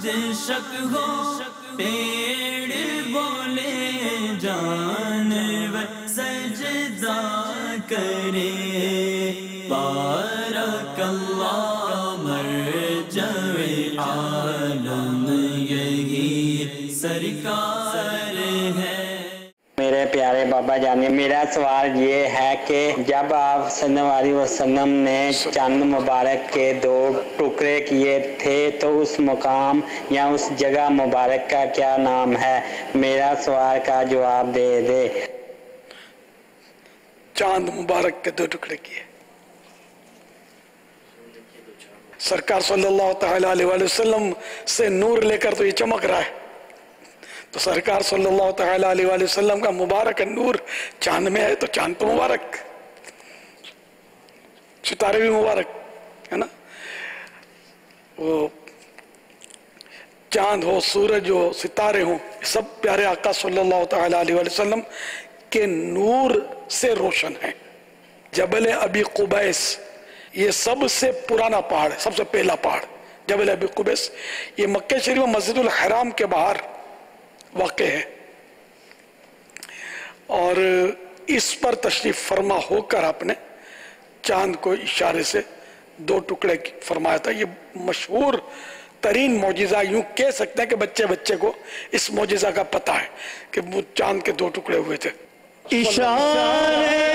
آج شک ہو پیڑ بولے جانور سجدہ کرے بارک اللہ مرجع عالم یہی سرکار ہے۔ میرے پیارے بابا جانی، میرا سوال یہ ہے کہ جب آپ صلی اللہ علیہ وسلم نے چاند مبارک کے 2 ٹکڑے کیے تھے تو اس مقام یا اس جگہ مبارک کا کیا نام ہے؟ میرا سوال کا جواب دے دے۔ چاند مبارک کے 2 ٹکڑے کیے، سرکار صلی اللہ تعالیٰ علیہ وسلم سے نور لے کر تو یہ چمک رہا ہے، تو سرکار صلی اللہ تعالیٰ علیہ وسلم کا مبارک نور چاند میں ہے، تو چاند تو مبارک، ستارے بھی مبارک ہے نا۔ وہ چاند ہو، سورج ہو، ستارے ہوں، سب پیارے آقا صلی اللہ تعالیٰ علیہ وسلم کے نور سے روشن ہیں۔ جبل ابی قبیس یہ سب سے پرانا پہاڑ ہے، سب سے پہلا پہاڑ جبل ابی قبیس، یہ مکہ شریف میں مسجد الحرام کے باہر واقع ہے، اور اس پر تشریف فرما ہو کر آپ نے چاند کو اشارے سے 2 ٹکڑے فرمایا تھا۔ یہ مشہور ترین معجزہ، یوں کہہ سکتے ہیں کہ بچے کو اس معجزہ کا پتہ ہے کہ وہ چاند کے 2 ٹکڑے ہوئے تھے۔ اشارے